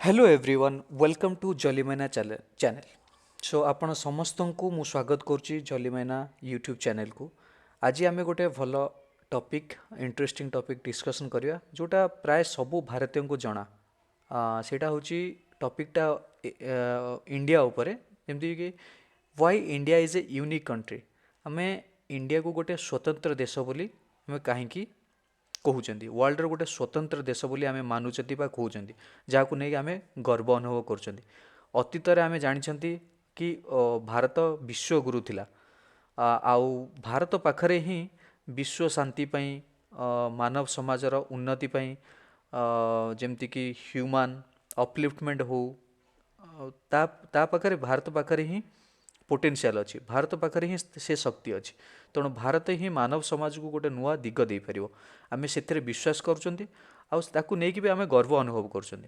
Hello everyone welcome to Jalimaina channel. So आपण समस्त को मु स्वागत करुच्ची जलीमैना यूट्यूब चैनल को। आज आम गोटे भल टॉपिक इंटरेस्टिंग टॉपिक डिस्कशन करिया जोटा प्राय सबू भारतीय को जना। सेटा होची टॉपिकटा इंडिया उपरे जेमती कि why India is a unique country. आमे इंडिया को गोटे स्वतंत्र देश बोली आमे काहेकि कहते वर्ल्डर गोटे स्वतंत्र देश बोली आमे मानुचती बा कहते जहाँ नहीं आमे गर्व अनुभव कर अतीत आमे जानी कि भारत विश्वगुरु थिला। आउ भारत पाखरे ही विश्व शांति पई मानव समाजर उन्नति पई जेमती कि ह्यूमन अपलिफ्टमेंट हो ता पाखरे भारत पाखरे ही पोटेंशियल अच्छी भारत पाखरे ही से शक्ति अच्छी। तेणु भारत ही मानव समाज को गोटे नुआ दिग दे पारिबो। आमे सेथिरे विश्वास करूछंती आउ ताकू नेकी भी आमे गर्व अनुभव करूछंती।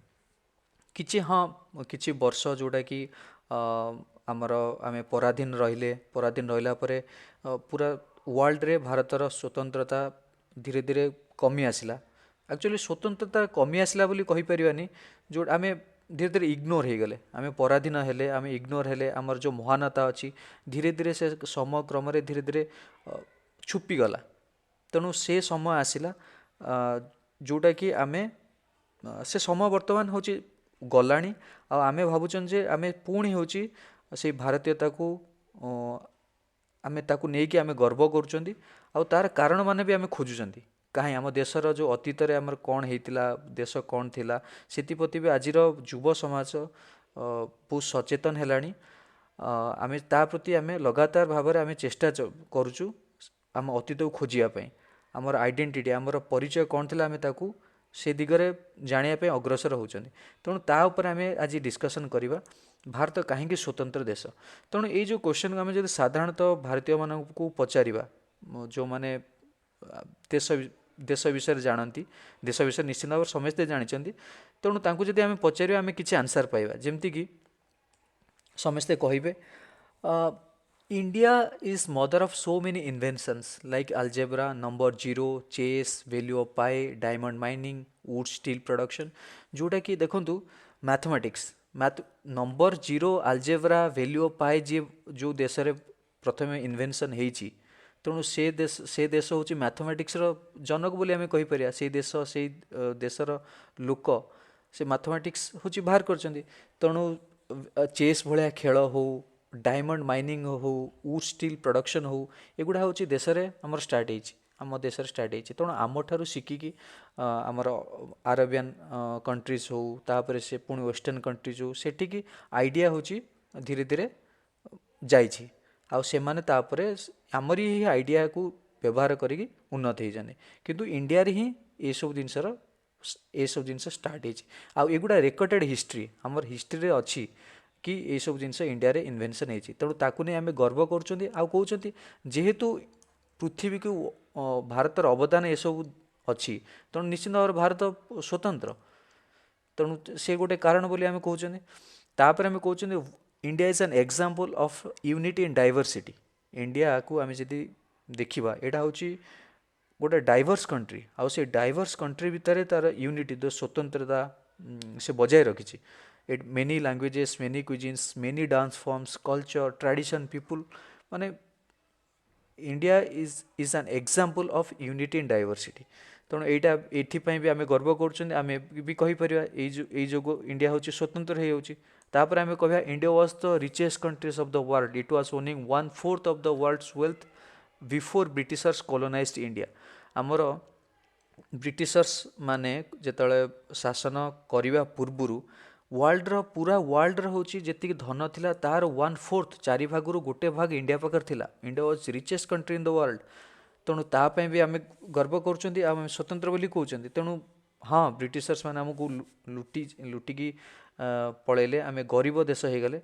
किछि हाँ किछि वर्ष जोटा कि आमर आमे पराधीन रहिला परे पूरा वर्ल्ड रे भारतर स्वतंत्रता धीरे धीरे कमी आसिला। एक्चुअली स्वतंत्रता कमी आसिला बोली कहि परिबानी जो आमे धीरे धीरे इग्नोर हो गले आमे पराधीन हेले आमे इग्नोर हेले आमर जो महानता अच्छी धीरे धीरे से समय क्रम धीरे धीरे छुपी गला। तेणु से समय आसिला जोटा कि आमे से समय वर्तमान हूँ गलाणी आमे भावुचन जे आमे पुणी हूँ से भारतीयता को आमे ताकू नेकी आमे गर्व करुचंती आउ तार कारण माने भी आमे खोजुचंती कहीं आम देशर जो अतीत आमर कौन होता देश कौन थिला सेप्रति भी आज युव समाज बहुत सचेतन है। आमे ता प्रति आमे लगातार भाव में आमे चेष्टा करुचु आम अतीत को खोजापी आमर आइडेंटिटी आमर परिचय कौन थिला आमे ताकू से दिगरे जानिया अग्रसर होचंदी। तेणु ता उपर आमे आज डिस्कसन करिबा भारत कहीं स्वतंत्र देश। तेणु ये जो क्वेश्चन को आमे जदि साधारणतः भारतीय मानक को पचारिबा जो माने देश देश विषय जानती देश विषय निश्चित भाव समस्ते जानते तेणु तांको जदि आमे पचारिबा आमे किछि आंसर पाइबा जेमती कि समस्ते कहिबे India is mother of so many inventions like algebra number zero chess value of pi diamond mining wood steel production जोटा कि देखंतु mathematics number zero algebra value of pi जी जो देश रे प्रथम इन्वेंशन हेची तेणु से देश हूँ मैथमेटिक्स जनक बोली आमे कहि परिया से देश से देशर लोक से मैथमेटिक्स हूँ बाहर करछंती। तेणु चेस भाया खेल हो डायमंड माइनिंग हो वुड स्टील प्रोडक्शन हो एगुड़ा हूँ देश में आमर स्टार्ट होती आम देश स्टार्ट होती। तेणु आम ठारू शिखिकी आमर आरबियन कंट्रीज हो तापर से पुणी वेस्टर्न कंट्रीज हो सेठिकी आइडिया हूँ धीरे धीरे जाइछि आउ से माने तापरे आमरी ही आइडिया को व्यवहार करी उन्नत हो जाने किंतु इंडिया रे ही ये सब जिनस स्टार्ट होती आउ एगुड़ा रेकर्डेड हिस्ट्री आमर हिस्ट्री रे अच्छी कि ये सब जिनस इंडिया रे इन्वेंशन होती। तेणु ताकू नहीं आमे गर्व करुँच आउ कहते जेहेतु पृथ्वी को भारतर अवदान ये सब अच्छी तेणु निश्चित भाव भारत स्वतंत्र तेणु से गोटे कारण बोली आमे कहते तापर आमे कहते India is an example of unity in diversity. India को आमे जदि देखिबा एटा होची गोटे डाइवर्स कंट्री आउ से डाइवर्स कंट्री भितर तार यूनिटी तो स्वतंत्रता से बजाय रखी it many languages many cuisines many dance forms culture tradition people माने India is an example of unity in diversity. तेणु यहाँ ये भी आम गर्व करें भी कहीपर जो इंडिया हूँ स्वतंत्र होपर आम कह India was the richest countries of the world it was owning 1/4 of the world's wealth before Britishers colonised India. आमर ब्रिटिशर्स माने जिते शासन करने पूर्वर वर्ल्डर पूरा वर्ल्डर हूँ जी धन थिला तार 1/4 चारि भागरू गोटे भाग इंडिया पाखर थिला। India was richest country in the world. तेणु तापाई भी आम गर्व करुँच आम स्वतंत्र बोली कहते। तेणु हाँ ब्रिटिशर्स मैंने आमको लुटिकी पलैले आम गरीब देश हो गले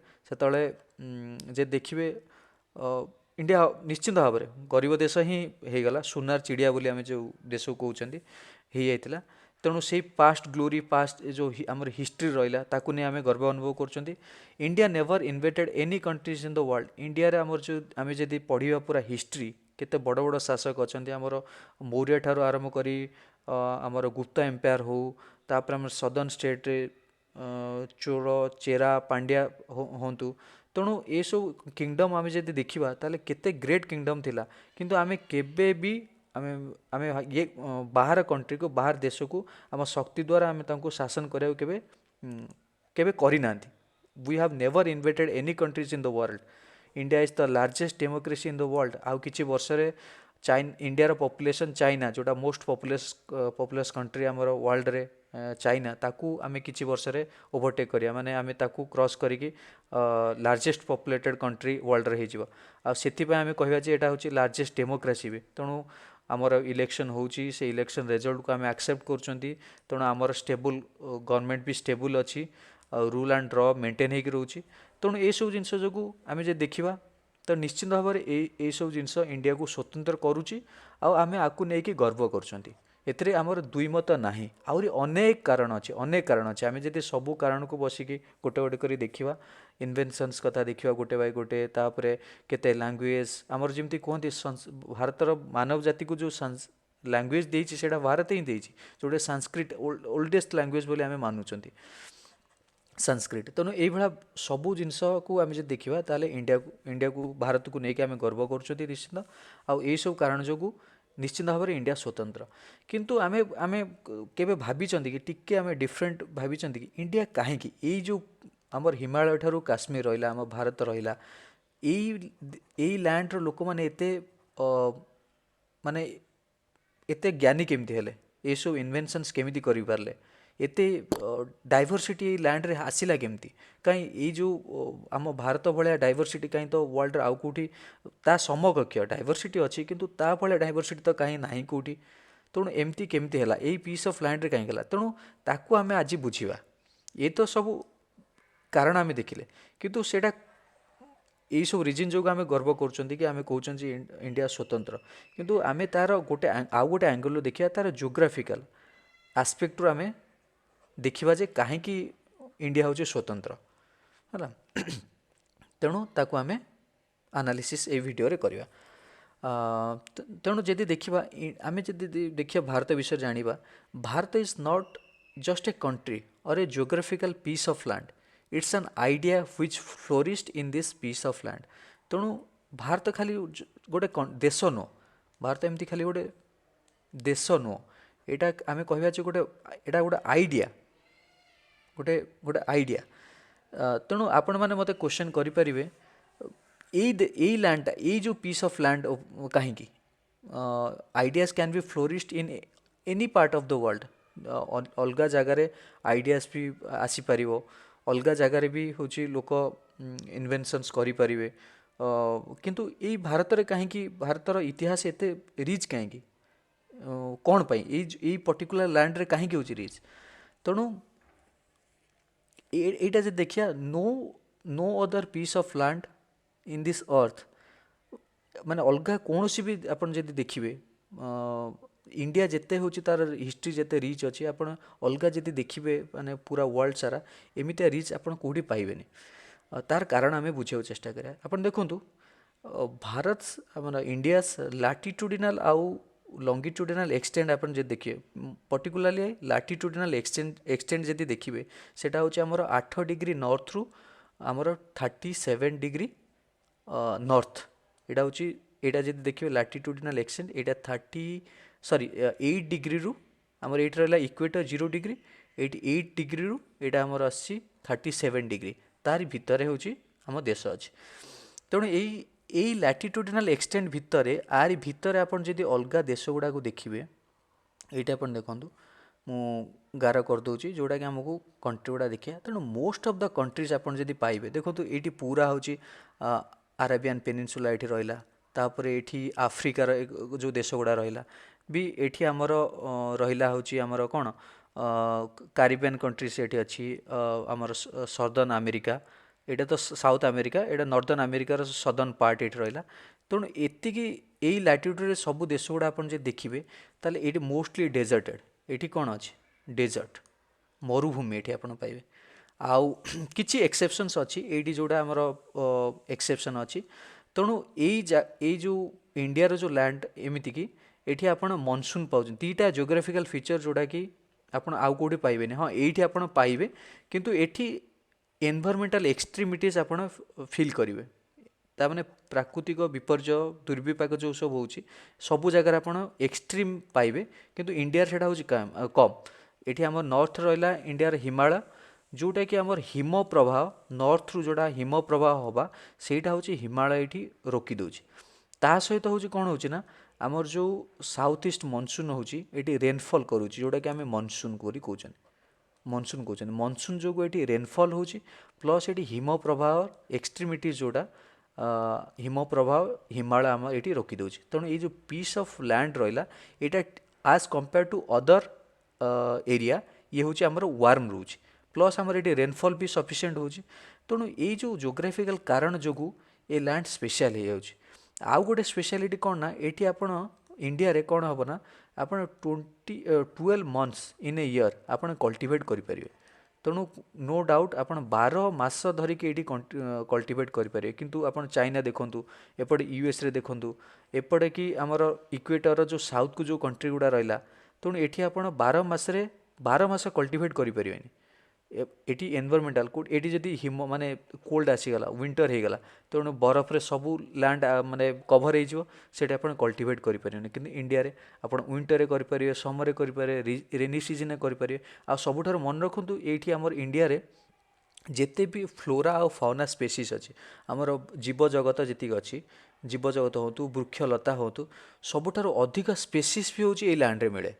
से देखिए इंडिया निश्चिंत भाव में गरीब देश ही होगला सुनार चिड़िया बोली आम जो देश को कहते हो जाता। तेणु से पास्ट ग्लोरी पास्ट जो आमर हिस्ट्री रहा ताकू नहीं आम गर्व अनुभव कर। India never invaded any countries in the world. India रे आमर जो आम जब पढ़ा पूरा हिस्ट्री केते बड़ बड़ शासक अच्छा आमर मौर्य ठारू आरंभ करी आमर गुप्ता एम्पायर हो तापर आम सदर्न स्टेट रे ଚୋଳ ଚେରା ପାଣ୍ଡ୍ୟା ହୁଅନ୍ତୁ। ତେଣୁ ଏସବୁ କିଙ୍ଗଡ଼ମ୍ ଆମେ ଯଦି ଦେଖିବା ତାହେଲେ କେତେ ଗ୍ରେଟ୍ କିଙ୍ଗଡ଼ମ୍ ଥିଲା, କିନ୍ତୁ ଆମେ କେବେ ବି ଆମେ ଆମେ ଇଏ ବାହାର କଣ୍ଟ୍ରିକୁ ବାହାର ଦେଶକୁ ଆମ ଶକ୍ତି ଦ୍ୱାରା ଆମେ ତାଙ୍କୁ ଶାସନ କରିବାକୁ କେବେ କେବେ କରିନାହାନ୍ତି। We have never invaded any countries in the world. India is the largest democracy in the world. आउ किछि वर्ष इंडियार पॉपुलेशन चाइना जोटा मोस्ट पॉपुलस कंट्री आमर वर्ल्ड रे चाइना ताकू आमे किछि वर्ष रे ओवरटेक करिया माने आमे ताकू क्रॉस करिकी लार्जेस्ट पॉपुलेटेड कंट्री वर्ल्ड रे हिजिबा। आ सेति पे आमे कहबा जे एटा होछि लार्जेस्ट डेमोक्रेसी भी। तेणु आमर इलेक्शन होछि, से इलेक्शन रिजल्ट को आमे एक्सेप्ट करछंती। तेणु आमर स्टेबल गवर्नमेंट भी स्टेबल अछि, रूल एंड ड्र मेंटेन होकर रोचे। तेणु ये सब जिनस जो आम जे देखा तो निश्चित भाव में ये सब जिनस इंडिया को स्वतंत्र करुच्ची। आमे आकु नहीं गर्व करछंती। एथिरे आमर दुई मत नाही। आउरी अनेक कारण अच्छे, अनेक कारण अच्छे। आमे जदि सबू कारण को बसिकी गोटे गोटे करी देखिबा, इन्वेंशंस कथा देखिबा गोटे बाय गोटे, तापरे केते लैंग्वेज आमर जेमती कहते भारतर मानव जाति को जो लैंग्वेज देइछि सेटा भारत ही देइछि, जोटे संस्कृत ओल्डेस्ट लैंग्वेज बोली आमे मानुचंती संस्कृत। तेणु ये सबू जिनस को आम जब देखा ताले इंडिया को भारत को लेकिन आम गर्व कर निश्चित। आउ यही सब कारण जो निश्चित भाव में इंडिया स्वतंत्र। किंतु आमे आमे केबे भाबिचंती कि टिके आमे डिफरेंट भाबिचंती कि इंडिया काहे कि एई जो आमर हिमालय ठारू काश्मीर रहिला, आम भारत रहिला, एई लैंड रो लोक माने एते माने एते ज्ञानी केमती हेले, ये सब इन्वेंशंस केमिति करि पारले, एते डाइवर्सिटी लैंड रे आसिला केमती, कहीं ये जो आम भारत भाया डाइवर्सिटी कहीं तो वर्ल्ड आउ कौटी ता समकक्ष डाइवर्सिटी अच्छी, किंतु ता भाया डाइवर्सिटी तो कहीं ना कौटी। तेणु एमती केमती है यही पीस ऑफ लैंड रे कहीं गला। तेणु ताकू आमे आज बुझीबा। ये तो सब कारण आमे देखिले, किंतु सेटा यही सब रिजन जो आमे गर्व करछंती कि आमे कहउछन इंडिया स्वतंत्र। किंतु आमे तार गोटे आउ गोटे एंगल देखिया तार जियोग्राफिकल एस्पेक्ट रो आमे देखिबा जे काहे कि इंडिया होचे स्वतंत्र है। तेणु ताकू आमे एनालिसिस ए वीडियो रे करिवा। तेणु जदि देखिबा आमे जदि देखिया भारत विषय जानिबा, Bharat is not just a country or a geographical piece of land, it's an idea which flourished in this piece of land. तेणु भारत खाली गोटे देश नो, भारत एमती खाली गोटे देश नो, एटा आमे कहबा जे गोटे एटा गोटे आइडिया, गोटे गोटे आइडिया। तेणु आपण मैंने मत क्वेश्चन करें यही लैंड यही जो पीस ऑफ लैंड कहीं ideas can be flourished in any part of the world. अलग जगार आइडियाज भी आसीपर, अलग जगार भी हूँ लोक इन्वेंशंस करें, किंतु यही भारत रे कहीं भारतर इतिहास एते रिच कहीं कौन पाई यही पर्टिकुलर लैंड रे कहीं हूँ रिच। तेणु एटा जे देखिया no other piece of land in this earth माने अलग कौन सी भी आपन जदि देखिबे इंडिया जेते होची तार हिस्ट्री जेते रिच अच्छी, आपन अलग जदि देखिबे माने पूरा वर्ल्ड सारा एमितिया रिच आपन कोडी पाइबेनी। तार कारण आमे बुझियो चेष्टा करिया। आपन देखंतु भारत हमर इंडिया लैटिट्यूडिनल आउ लॉन्गिट्यूडिनल एक्सटेंड आपन जे देखिए, पर्टिकुलरली लैटिट्यूडिनल एक्सटेंड जदि देखिबे सेटा होची हमर 8 डिग्री नॉर्थ रु हमर 37 डिग्री नॉर्थ। एटा होची एटा जदि देखिबे लैटिट्यूडिनल एक्सटेंड एटा 8 डिग्री रु हमर एट रहला इक्वेटर 0 डिग्री, 8 डिग्री रु एटा हमर आसी 37 डिग्री, तारि भितरे होची हम देश अछि। तेणु यही लैटिट्यूडिनल एक्सटेंड भितरे आरि भितरे आपन जदि अलग देश गुड़ा को देखिबे, ये आपन देखंतु मु गार कर दूची जोड़ा कि हमको कंट्री गुड़ा देखिया। तेणु मोस्ट ऑफ द कंट्रीज आपन जदि पाइबे देखंतु एटी पूरा होची अरेबियन पेनिनसुला एठी रहिला, तापरे एठी अफ्रीकार जो देश गुड़ा रहिला भी एठी हमर रहिला होची हमर कोन कैरिबियन कंट्रीज एठी अछि, हमर सदर्न अमेरिका, एटा तो साउथ अमेरिका, एटा नॉर्दर्न अमेरिकार सदर्न पार्ट एठी रहिला। तेणु एतिकी यही लैटिट्यूड सबू देश गुड़ा आपन जे देखिबे ताले एटी मोस्टली डेजर्टेड, एठी कोन अछि डेजर्ट मरुभूमि एठी आपन पाइबे। आउ किछि एक्सेप्शंस अछि एठी जोड़ा हमर एक्सेप्शन अछि। तेणु एई जो इंडिया रो जो लैंड एमिति की एठी आपन मानसून पाउछन, तीटा जियोग्राफिकल फीचर जोड़ा कि ଆପଣ ଆଉ କେଉଁଠି ପାଇବେନି। ହଁ ଏଇଠି ଆପଣ ପାଇବେ, କିନ୍ତୁ ଏଠି ଏନଭାରମେଣ୍ଟାଲ ଏକ୍ସଟ୍ରିମିଟିଜ୍ ଆପଣ ଫିଲ୍ କରିବେ। ତାମାନେ ପ୍ରାକୃତିକ ବିପର୍ଯ୍ୟୟ ଦୁର୍ବିପାକ ଯେଉଁ ସବୁ ହେଉଛି ସବୁ ଜାଗାରେ ଆପଣ ଏକ୍ସଟ୍ରିମ୍ ପାଇବେ, କିନ୍ତୁ ଇଣ୍ଡିଆରେ ସେଇଟା ହେଉଛି କମ୍। ଏଠି ଆମର ନର୍ଥ ରହିଲା ଇଣ୍ଡିଆର ହିମାଳୟ, ଯେଉଁଟାକି ଆମର ହିମ ପ୍ରବାହ ନର୍ଥରୁ ଯେଉଁଟା ହିମ ପ୍ରବାହ ହେବା ସେଇଟା ହେଉଛି ହିମାଳୟ ଏଠି ରୋକିଦେଉଛି। ତା ସହିତ ହେଉଛି କ'ଣ ହେଉଛି ନା ଆମର ଯେଉଁ ସାଉଥ୍ ଇଷ୍ଟ ମନସୁନ୍ ହେଉଛି ଏଠି ରେନଫଲ୍ କରୁଛି, ଯେଉଁଟାକି ଆମେ ମନସୁନ୍ କରି କହୁଛନ୍ତି। ମନସୁନ୍ ଯୋଗୁଁ ଏଠି ରେନଫଲ୍ ହେଉଛି, ପ୍ଲସ୍ ଏଠି ହିମ ପ୍ରବାହ ଏକ୍ସଟ୍ରିମିଟିଜ୍ ଯେଉଁଟା ହିମ ପ୍ରବାହ ହିମାଳୟ ଆମର ଏଠି ରୋକିଦେଉଛି। ତେଣୁ ଏଇ ଯେଉଁ ପିସ୍ ଅଫ୍ ଲ୍ୟାଣ୍ଡ ରହିଲା ଏଇଟା ଆଜ୍ କମ୍ପେୟାର ଟୁ ଅଦର ଏରିଆ ଇଏ ହେଉଛି ଆମର ୱାର୍ମ ରହୁଛି, ପ୍ଲସ୍ ଆମର ଏଠି ରେନଫଲ୍ ବି ସଫିସିଏଣ୍ଟ ହେଉଛି। ତେଣୁ ଏଇ ଯେଉଁ ଜୋଗ୍ରାଫିକାଲ କାରଣ ଯୋଗୁଁ ଏ ଲ୍ୟାଣ୍ଡ ସ୍ପେଶାଲ ହେଇଯାଉଛି। ଆଉ ଗୋଟେ ସ୍ପେଶାଲିଟି କ'ଣ ନା ଏଠି ଆପଣ ଇଣ୍ଡିଆରେ କ'ଣ ହେବ ନା ଆପଣ 12 ମନ୍ଥସ୍ ଇନ୍ ଏ ଇୟର୍ ଆପଣ କଲ୍ଟିଭେଟ୍ କରିପାରିବେ। ତେଣୁ ନୋ ଡାଉଟ୍ ଆପଣ 12 ମାସ ଧରିକି ଏଇଠି କଲ୍ଟିଭେଟ୍ କରିପାରିବେ। କିନ୍ତୁ ଆପଣ ଚାଇନା ଦେଖନ୍ତୁ, ଏପଟେ ୟୁଏସ୍ରେ ଦେଖନ୍ତୁ, ଏପଟେ କି ଆମର ଇକ୍ୱେଟରର ଯେଉଁ ସାଉଥ୍କୁ ଯେଉଁ କଣ୍ଟ୍ରି ଗୁଡ଼ା ରହିଲା, ତେଣୁ ଏଠି ଆପଣ 12 ମାସ କଲ୍ଟିଭେଟ୍ କରିପାରିବେନି। ଏଠି ଏନଭାରମେଣ୍ଟାଲ ଏଠି ଯଦି ହିମ ମାନେ କୋଲ୍ଡ ଆସିଗଲା, ୱିଣ୍ଟର ହେଇଗଲା, ତେଣୁ ବରଫରେ ସବୁ ଲ୍ୟାଣ୍ଡ ମାନେ କଭର ହେଇଯିବ, ସେଠି ଆପଣ କଲ୍ଟିଭେଟ୍ କରିପାରିବେନି। କିନ୍ତୁ ଇଣ୍ଡିଆରେ ଆପଣ ୱିଣ୍ଟରରେ କରିପାରିବେ, ସମରରେ କରିପାରିବେ, ରେନି ସିଜନରେ କରିପାରିବେ। ଆଉ ସବୁଠାରୁ ମନେ ରଖନ୍ତୁ ଏଇଠି ଆମର ଇଣ୍ଡିଆରେ ଯେତେ ବି ଫ୍ଲୋରା ଆଉ ଫାଉନା ସ୍ପେସିସ୍ ଅଛି, ଆମର ଜୀବଜଗତ ଯେତିକି ଅଛି, ଜୀବଜଗତ ହୁଅନ୍ତୁ ବୃକ୍ଷଲତା ହୁଅନ୍ତୁ, ସବୁଠାରୁ ଅଧିକ ସ୍ପେସିସ୍ ବି ହେଉଛି ଏଇ ଲ୍ୟାଣ୍ଡରେ ମିଳେ।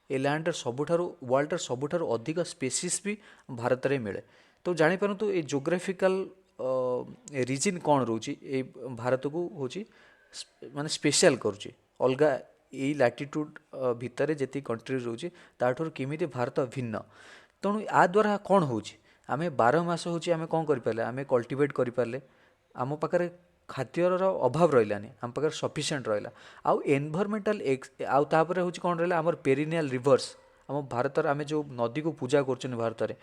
ଏ ଲ୍ୟାଣ୍ଡର ସବୁଠାରୁ ୱାର୍ଲଡର ସବୁଠାରୁ ଅଧିକ ସ୍ପେସିସ୍ ବି ଭାରତରେ ମିଳେ। ତ ଜାଣିପାରନ୍ତୁ ଏ ଜୋଗ୍ରାଫିକାଲ ରିଜିନ୍ କ'ଣ ରହୁଛି ଏଇ ଭାରତକୁ ହେଉଛି ମାନେ ସ୍ପେଶାଲ କରୁଛି ଅଲଗା ଏଇ ଲାଟିଟ୍ୟୁଡ଼ ଭିତରେ ଯେତିକି କଣ୍ଟ୍ରି ରହୁଛି ତାଠାରୁ କେମିତି ଭାରତ ଭିନ୍ନ। ତେଣୁ ଆ ଦ୍ୱାରା କ'ଣ ହେଉଛି ଆମେ 12 ମାସ ହେଉଛି ଆମେ କ'ଣ କରିପାରିଲେ, ଆମେ କଲ୍ଟିଭେଟ୍ କରିପାରିଲେ, ଆମ ପାଖରେ ଖାଦ୍ୟର ଅଭାବ ରହିଲାନି, ଆମ ପାଖରେ ସଫିସିଏଣ୍ଟ ରହିଲା। ଆଉ ଏନଭାରମେଣ୍ଟାଲ ଆଉ ତାପରେ ହେଉଛି କ'ଣ ରହିଲା ଆମର ପେରିନିଆଲ ରିଭର୍ସ। ଆମ ଭାରତର ଆମେ ଯେଉଁ ନଦୀକୁ ପୂଜା କରୁଛନ୍ତି ଭାରତରେ,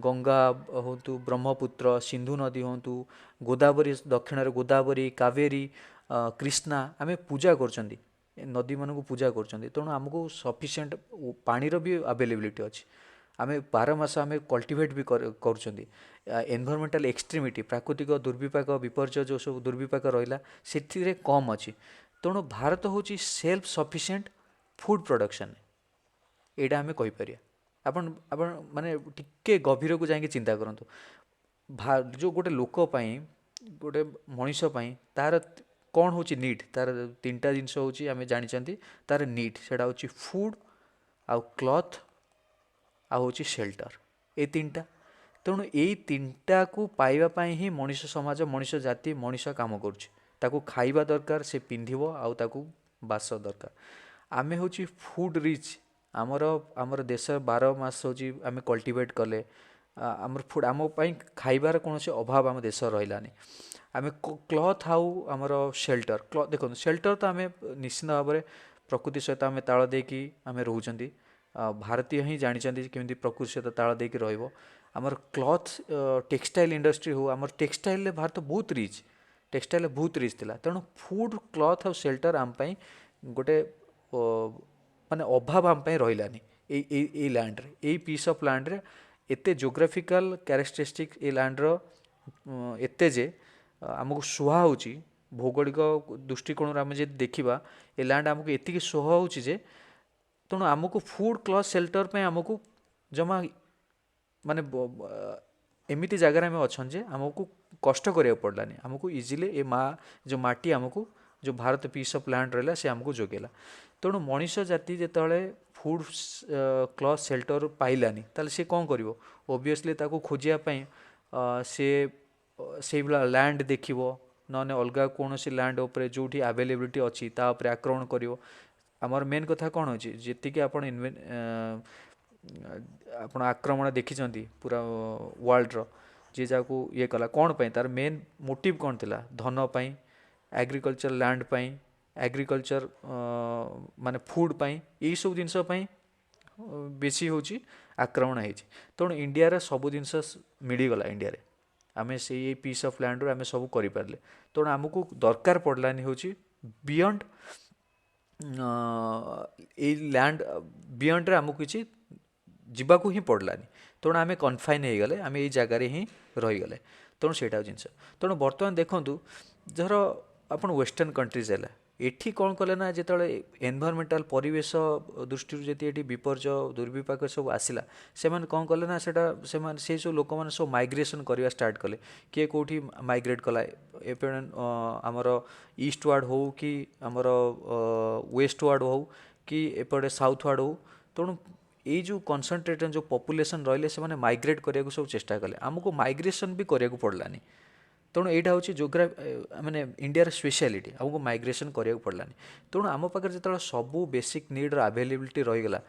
ଗଙ୍ଗା ହୁଅନ୍ତୁ, ବ୍ରହ୍ମପୁତ୍ର, ସିନ୍ଧୁ ନଦୀ ହୁଅନ୍ତୁ, ଗୋଦାବରୀ ଦକ୍ଷିଣରେ ଗୋଦାବରୀ, କାବେରୀ, କ୍ରିଷ୍ଣା, ଆମେ ପୂଜା କରୁଛନ୍ତି, ନଦୀମାନଙ୍କୁ ପୂଜା କରୁଛନ୍ତି। ତେଣୁ ଆମକୁ ସଫିସିଏଣ୍ଟ ପାଣିର ବି ଆଭେଲେବିଲିଟି ଅଛି। ଆମେ 12 ମାସ ଆମେ କଲ୍ଟିଭେଟ୍ ବି କରୁଛନ୍ତି। ଏନଭାରମେଣ୍ଟାଲ ଏକ୍ସଟ୍ରିମିଟି ପ୍ରାକୃତିକ ଦୁର୍ବିପାକ ବିପର୍ଯ୍ୟୟ ଯେଉଁ ସବୁ ଦୁର୍ବିପାକ ରହିଲା ସେଥିରେ କମ୍ ଅଛି। ତେଣୁ ଭାରତ ହେଉଛି ସେଲ୍ଫ ସଫିସିଏଣ୍ଟ ଫୁଡ଼ ପ୍ରଡକ୍ସନ୍, ଏଇଟା ଆମେ କହିପାରିବା। ଆପଣ ଆପଣ ମାନେ ଟିକେ ଗଭୀରକୁ ଯାଇକି ଚିନ୍ତା କରନ୍ତୁ, ଯେଉଁ ଗୋଟେ ଲୋକ ପାଇଁ ଗୋଟେ ମଣିଷ ପାଇଁ ତାର କ'ଣ ହେଉଛି ନିଡ୍, ତାର 3ଟା ଜିନିଷ ହେଉଛି ଆମେ ଜାଣିଛନ୍ତି ତାର ନିଡ୍, ସେଇଟା ହେଉଛି ଫୁଡ଼ ଆଉ କ୍ଲଥ୍ ଆଉ ହେଉଛି ସେଲ୍ଟର, ଏଇ 3ଟା। ତେଣୁ ଏଇ 3ଟାକୁ ପାଇବା ପାଇଁ ହିଁ ମଣିଷ ସମାଜ, ମଣିଷ ଜାତି, ମଣିଷ କାମ କରୁଛି। ତାକୁ ଖାଇବା ଦରକାର, ସେ ପିନ୍ଧିବ, ଆଉ ତାକୁ ବାସ ଦରକାର। ଆମେ ହେଉଛି ଫୁଡ଼ ରିଚ୍, ଆମର ଆମର ଦେଶ 12 ମାସ ହେଉଛି ଆମେ କଲ୍ଟିଭେଟ୍ କଲେ, ଆମର ଫୁଡ଼ ଆମ ପାଇଁ ଖାଇବାର କୌଣସି ଅଭାବ ଆମ ଦେଶ ରହିଲାନି। ଆମେ କ୍ଲଥ୍ ଆଉ ଆମର ସେଲ୍ଟର, ଦେଖନ୍ତୁ ସେଲ୍ଟର ତ ଆମେ ନିଶ୍ଚିନ୍ତ ଭାବରେ ପ୍ରକୃତି ସହିତ ଆମେ ତାଳ ଦେଇକି ଆମେ ରହୁଛନ୍ତି। ଭାରତୀୟ ହିଁ ଜାଣିଛନ୍ତି କେମିତି ପ୍ରକୃତି ସହିତ ତାଳ ଦେଇକି ରହିବ। ଆମର କ୍ଲଥ୍ ଟେକ୍ସଟାଇଲ୍ ଇଣ୍ଡଷ୍ଟ୍ରି ହଉ, ଆମର ଟେକ୍ସଟାଇଲ୍ରେ ଭାରତ ବହୁତ ରିଚ୍, ଟେକ୍ସଟାଇଲ୍ରେ ବହୁତ ରିଚ୍ ଥିଲା। ତେଣୁ ଫୁଡ଼ କ୍ଲଥ୍ ଆଉ ସେଲ୍ଟର ଆମ ପାଇଁ ଗୋଟେ ମାନେ ଅଭାବ ଆମ ପାଇଁ ରହିଲାନି ଏଇ ଲ୍ୟାଣ୍ଡରେ, ଏଇ ପିସ୍ ଅଫ୍ ଲ୍ୟାଣ୍ଡରେ। ଏତେ ଜୋଗ୍ରାଫିକାଲ କ୍ୟାରେକ୍ଟରିଷ୍ଟିକ୍ ଏ ଲ୍ୟାଣ୍ଡର ଏତେ ଯେ ଆମକୁ ସୁହା ହେଉଛି, ଭୌଗୋଳିକ ଦୃଷ୍ଟିକୋଣରୁ ଆମେ ଯଦି ଦେଖିବା ଏ ଲ୍ୟାଣ୍ଡ ଆମକୁ ଏତିକି ସୁହା ହେଉଛି ଯେ ତେଣୁ ଆମକୁ ଫୁଡ଼ କ୍ଲଥ୍ ସେଲ୍ଟର ପାଇଁ ଆମକୁ ଜମା ମାନେ ଏମିତି ଜାଗାରେ ଆମେ ଅଛନ୍ତି ଯେ ଆମକୁ କଷ୍ଟ କରିବାକୁ ପଡ଼ିଲାନି। ଆମକୁ ଇଜିଲି ଏ ଯେଉଁ ମାଟି ଆମକୁ ଯେଉଁ ଭାରତ ପିସ୍ ଅଫ୍ ଲ୍ୟାଣ୍ଡ ରହିଲା ସେ ଆମକୁ ଯୋଗାଇଲା। ତେଣୁ ମଣିଷ ଜାତି ଯେତେବେଳେ ଫୁଡ଼ କ୍ଲଥ୍ ସେଲ୍ଟର ପାଇଲାନି ତାହେଲେ ସେ କ'ଣ କରିବ, ଓବିୟସଲି ତାକୁ ଖୋଜିବା ପାଇଁ ସେ ସେଇଭଳିଆ ଲ୍ୟାଣ୍ଡ ଦେଖିବ, ନହେଲେ ଅଲଗା କୌଣସି ଲ୍ୟାଣ୍ଡ ଉପରେ ଯେଉଁଠି ଆଭେଲେବିଲିଟି ଅଛି ତା ଉପରେ ଆକ୍ରମଣ କରିବ। ଆମର ମେନ୍ କଥା କ'ଣ ଅଛି, ଯେତିକି ଆପଣ ଆପଣ ଆକ୍ରମଣ ଦେଖିଛନ୍ତି ପୁରା ୱାର୍ଲଡର, ଯିଏ ଯାହାକୁ ଇଏ କଲା କ'ଣ ପାଇଁ, ତାର ମେନ୍ ମୋଟିଭ୍ କ'ଣ ଥିଲା, ଧନ ପାଇଁ, ଏଗ୍ରିକଲଚର ଲ୍ୟାଣ୍ଡ ପାଇଁ, ଏଗ୍ରିକଲଚର ମାନେ ଫୁଡ଼ ପାଇଁ, ଏଇସବୁ ଜିନିଷ ପାଇଁ ବେଶୀ ହେଉଛି ଆକ୍ରମଣ ହେଇଛି। ତେଣୁ ଇଣ୍ଡିଆର ସବୁ ଜିନିଷ ମିଳିଗଲା ଇଣ୍ଡିଆରେ, ଆମେ ସେଇ ପିସ୍ ଅଫ୍ ଲ୍ୟାଣ୍ଡରୁ ଆମେ ସବୁ କରିପାରିଲେ। ତେଣୁ ଆମକୁ ଦରକାର ପଡ଼ିଲାନି ହେଉଛି ବିୟଣ୍ଡ ଏଇ ଲ୍ୟାଣ୍ଡ ବିୟଣ୍ଡରେ ଆମକୁ କିଛି ଯିବାକୁ ହିଁ ପଡ଼ିଲାନି। ତେଣୁ ଆମେ କନଫାଇନ୍ ହେଇଗଲେ, ଆମେ ଏଇ ଜାଗାରେ ହିଁ ରହିଗଲେ। ତେଣୁ ସେଇଟା ହେଉଛି ଜିନିଷ। ତେଣୁ ବର୍ତ୍ତମାନ ଦେଖନ୍ତୁ, ଧର ଆପଣ ୱେଷ୍ଟର୍ଣ୍ଣ କଣ୍ଟ୍ରିଜ୍ ହେଲା, ଏଠି କ'ଣ କଲେ ନା, ଯେତେବେଳେ ଏନଭାରମେଣ୍ଟାଲ ପରିବେଶ ଦୃଷ୍ଟିରୁ ଯଦି ଏଠି ବିପର୍ଯ୍ୟୟ ଦୁର୍ବିପାକ ସବୁ ଆସିଲା, ସେମାନେ କ'ଣ କଲେ ନା, ସେମାନେ ସେଇ ସବୁ ଲୋକମାନେ ସବୁ ମାଇଗ୍ରେସନ୍ କରିବା ଷ୍ଟାର୍ଟ କଲେ। କିଏ କେଉଁଠି ମାଇଗ୍ରେଟ୍ କଲା, ଏପଟେ ଆମର ଇଷ୍ଟ ୱାର୍ଡ଼ ହଉ କି ଆମର ୱେଷ୍ଟ ୱାର୍ଡ଼ ହଉ କି ଏପଟେ ସାଉଥ୍ ୱାର୍ଡ଼ ହଉ। ତେଣୁ ଏଇ ଯେଉଁ କନସେନ୍ଟ୍ରେଟେଡ଼ ଯେଉଁ ପପୁଲେସନ୍ ରହିଲେ, ସେମାନେ ମାଇଗ୍ରେଟ୍ କରିବାକୁ ସବୁ ଚେଷ୍ଟା କଲେ। ଆମକୁ ମାଇଗ୍ରେସନ୍ ବି କରିବାକୁ ପଡ଼ିଲାନି। ତେଣୁ ଏଇଟା ହେଉଛି ମାନେ ଇଣ୍ଡିଆର ସ୍ପେଶିଆଲିଟି, ଆମକୁ ମାଇଗ୍ରେସନ୍ କରିବାକୁ ପଡ଼ିଲାନି। ତେଣୁ ଆମ ପାଖରେ ଯେତେବେଳେ ସବୁ ବେସିକ୍ ନିଡ଼୍ର ଆଭେଲେବିଲିଟି ରହିଗଲା,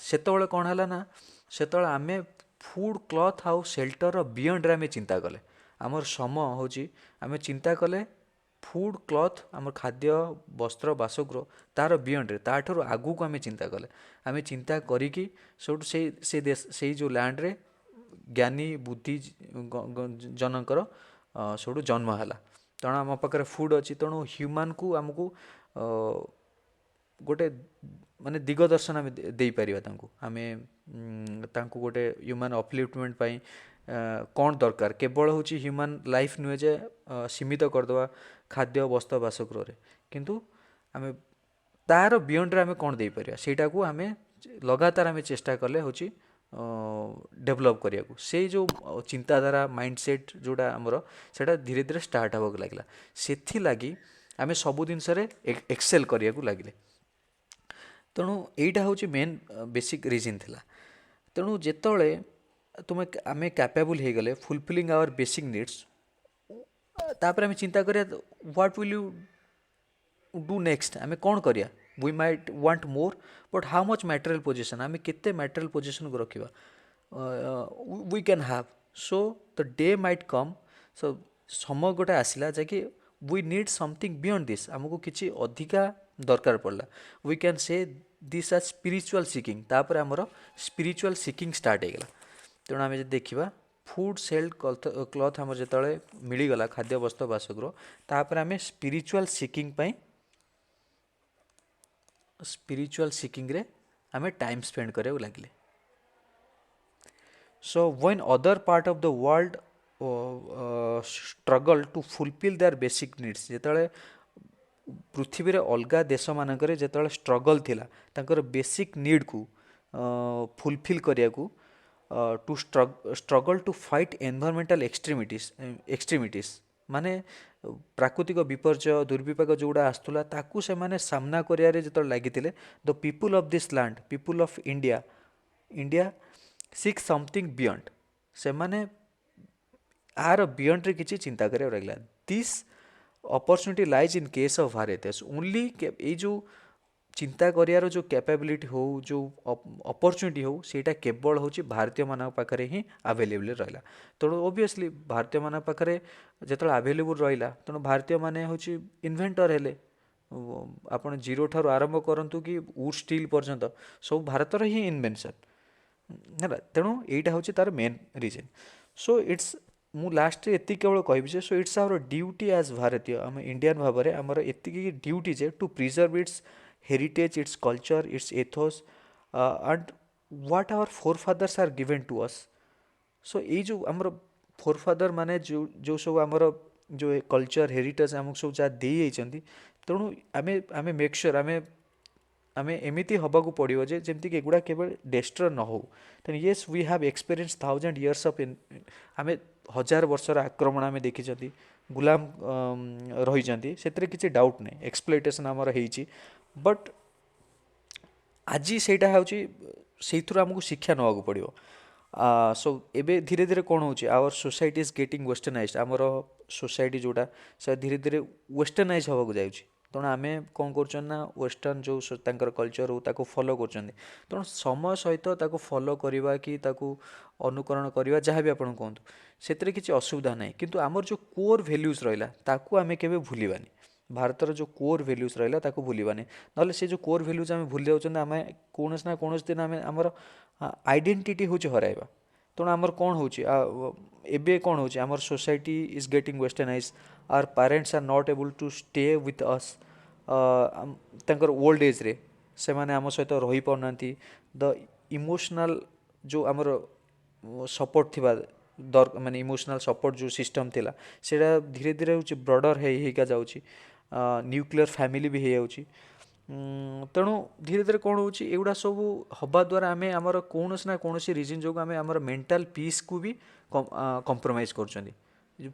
ସେତେବେଳେ କ'ଣ ହେଲା ନା, ସେତେବେଳେ ଆମେ ଫୁଡ଼୍, କ୍ଲଥ୍ ଆଉ ସେଲ୍ଟରର ବିୟଣ୍ଡରେ ଆମେ ଚିନ୍ତା କଲେ। ଆମର ହେଉଛି ଆମେ ଚିନ୍ତା କଲେ ଫୁଡ଼୍, କ୍ଲଥ୍, ଆମର ଖାଦ୍ୟ, ବସ୍ତ୍ର, ବାସଗୃହ, ତା'ର ବିୟଣ୍ଡରେ, ତା'ଠାରୁ ଆଗକୁ ଆମେ ଚିନ୍ତା କଲେ। ଆମେ ଚିନ୍ତା କରିକି ସେଇଠୁ ସେଇ ଯେଉଁ ଲ୍ୟାଣ୍ଡରେ ଜ୍ଞାନୀ ବୁଦ୍ଧି ଜନଙ୍କର ସେଇଠୁ ଜନ୍ମ ହେଲା। ତେଣୁ ଆମ ପାଖରେ ଫୁଡ଼୍ ଅଛି, ତେଣୁ ହ୍ୟୁମାନ୍କୁ ଆମକୁ ଗୋଟେ ମାନେ ଦିଗ ଦର୍ଶନ ଆମେ ଦେଇପାରିବା ତାଙ୍କୁ। ଆମେ ତାଙ୍କୁ ଗୋଟେ ହ୍ୟୁମାନ୍ ଅପଲିଫ୍ଟମେଣ୍ଟ ପାଇଁ କ'ଣ ଦରକାର, କେବଳ ହେଉଛି ହ୍ୟୁମାନ୍ ଲାଇଫ୍ ନୁହେଁ ଯେ ସୀମିତ କରିଦେବା ଖାଦ୍ୟ, ବସ୍ତ୍ର, ବାସଗୃହରେ, କିନ୍ତୁ ଆମେ ତା'ର ବିୟଣ୍ଡରେ ଆମେ କ'ଣ ଦେଇପାରିବା, ସେଇଟାକୁ ଆମେ ଲଗାତାର ଆମେ ଚେଷ୍ଟା କଲେ ହେଉଛି ଡେଭଲପ୍ କରିବାକୁ। ସେଇ ଯେଉଁ ଚିନ୍ତାଧାରା, ମାଇଣ୍ଡସେଟ୍ ଯେଉଁଟା ଆମର, ସେଇଟା ଧୀରେ ଧୀରେ ଷ୍ଟାର୍ଟ ହେବାକୁ ଲାଗିଲା। ସେଥିଲାଗି ଆମେ ସବୁ ଜିନିଷରେ ଏକ୍ସେଲ୍ କରିବାକୁ ଲାଗିଲେ। ତେଣୁ ଏଇଟା ହେଉଛି ମେନ୍ ବେସିକ୍ ରିଜନ୍ ଥିଲା। ତେଣୁ ଯେତେବେଳେ ଆମେ କ୍ୟାପେବୁଲ୍ ହେଇଗଲେ ଫୁଲଫିଲିଂ ଆୱାର ବେସିକ୍ ନିଡ଼୍ସ, ତାପରେ ଆମେ ଚିନ୍ତା କରିବା what will you do next, ଆମେ କ'ଣ କରିବା। We might want more, but how much material position, आम केते मटेरियल पोजिशन को रखा we can have. So the day might come, सो समय गोटे आसला जैकि we need something beyond this, आमको किसी अधिका दरकार पड़ला। We can say this as spiritual seeking, तापर आमर स्पिरिचुअल सिकिंग स्टार्ट होगा। तेणु आम देखा फूड, सेल्ट, क्लथ आम जो मिलगला, खाद्य, वस्त्र, बासगृह, तापर आम स्पिरिचुअल सिकिंग रे आमे टाइम स्पेंड करे लगिले। So when other part of the world struggle to fulfil their basic needs, जेतले पृथ्वी रे अलगा देश मानकरे जेतले स्ट्रगल थिला तांकर बेसिक नीड को फुलफिल करिया को, to struggle to fight environmental extremities माने प्राकृतिक विपर्य दुर्विपाक जोड़ा आसला ताकू से माने सामना करियारे जो लगी, the people of this land, people of India seek something beyond, से माने आर बियॉन्ड रे किसी चिंता करिया रहिला। This opportunity lies in case of Bharat only, ये जो चिंता करियार जो कैपेबिलिटी हो, जो अपॉर्चुनिटी हो, सेटा केवल हूँ भारतीय मान पाखे ही आवेलेबल रहा। तेणु ओबियसली भारतीय मान पाखे जो आवेलेबल रहा, तेणु भारतीय माने हूँ इन्वेंटर हेले। आपन जीरो ठार आरंभ करंतु कि वुड स्टील पर्यंत सब भारतर ही इन्वेंशन है। तेणु यहीटा हूँ तार मेन रिजन। सो इट्स मु लास्ट एति केवल कहबी जे, so it's our duty as भारतीय, आम इंडियन भाव में आमर एति ड्यूटी जे to preserve its heritage, its culture, its ethos, and what our forefathers are given to us. So ये जो आमर फोरफादर माने जो सब आमर जो कल्चर हेरिटेज आमको सब जहाँ दे जाइछन्ति, तेणु आमे मेक श्योर आमे एमिति हबाकू पड़िबो जे जेमति कि एगुडा केवल डेस्ट्रॉय न हो। तेणु yes we have experience 1000 years of आमे 1000 वर्षर आक्रमण आमे देखिछन्ति, गुलाम रही से किसी डाउट नहीं, एक्सप्लॉयटेशन आमर होइछि, बट आज सेटा होची सेइथुर हमको शिक्षा नवाक पड़ो। सो एबे धीरे धीरे कौन हो, our society is getting westernised, आमर सोसाइटी जोड़ा से धीरे धीरे वेस्टर्नाइज होगा जाऊँ। तेणु आम कौन कर वेस्टर्न जो कल्चर हो ताको फॉलो कर, तेणु समय सहित ताको फॉलो करवा कि ताको अनुकरण करवा जहाँ भी आपन कहतु से किसी असुविधा ना, किंतु आमर जो कोर वैल्यूज रहा ताकू आम केबे भूलिबानी। भारतर जो कोर वैल्यूज रहा ताकू भूलिबानी, ना से जो कोर वैल्यूज आम भूली जाऊँ आम कौन ना कौन दिन आम आमर आइडेंटिटी हूँ हराइबा। तेणु आमर कौन हो एबे कौन हो आमर society is getting westernise, our parents are not able to stay with us, तांकर ओल्ड एज रे से माने आम सहित रही पारना, द इमोशनल जो आमर सपोर्ट थिबा माने इमोशनल सपोर्ट जो सिस्टम थिला सेटा धीरे धीरे होची ब्रॉडर हेका जाउची न्यूक्लियर फैमिली भी हो जाउची। तेणु धीरे धीरे कौन हो एगुड़ा सब हवा द्वारा आम आमर कौन ना कौन रिजन जो आम आम मेंटल पीस को भी कंप्रोमाइज कर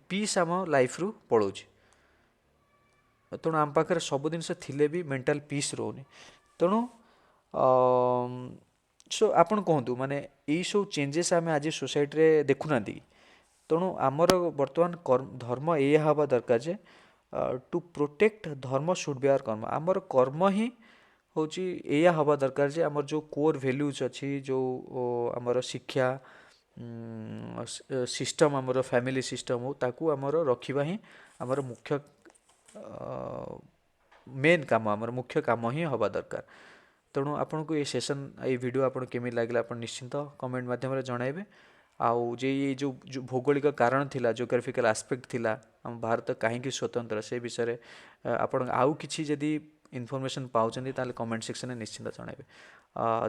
पीस आम लाइफ रु पलाउची। तेणु आम पाखे सब जिन थिले भी मेंटल पीस रोनी। तेणु सो आपन कहतु माने यही सब चेंजेस आम आज सोसाइटी रे देखुना कि तेणु आमर बर्तमान धर्म यह हवा दरकार जे टू प्रोटेक्ट धर्म शुड बी आवर कर्म आमर कर्म ही हूँ या हवा दरकार जे आमर जो कोर वैल्यूज अच्छी जो आमर शिक्षा सिस्टम आमर फैमिली सिस्टम हो ताकू आमर रखिबा ही आमर मुख्य मेन काम आमर मुख्य काम ही हवा दरकार। तेणु आपन को ये सेशन ये वीडियो आपन केमी लागला आपन निश्चिंत कमेंट माध्यम रे जणाइबे। आउ जे ये जो भौगोलिक कारण थिला जोग्राफिकल एस्पेक्ट थिला हम भारत कहीं स्वतंत्र से विषय रे आपन आउ किछि जदि इनफॉरमेशन पाउचंदी ताले कमेंट सेक्शन में निश्चिंत जणाइबे।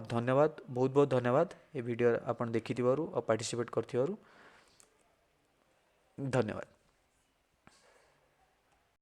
धन्यवाद बहुत बहुत धन्यवाद ये वीडियो आपन देखिथिबारु और पार्टिसिपेट करथिबारु धन्यवाद।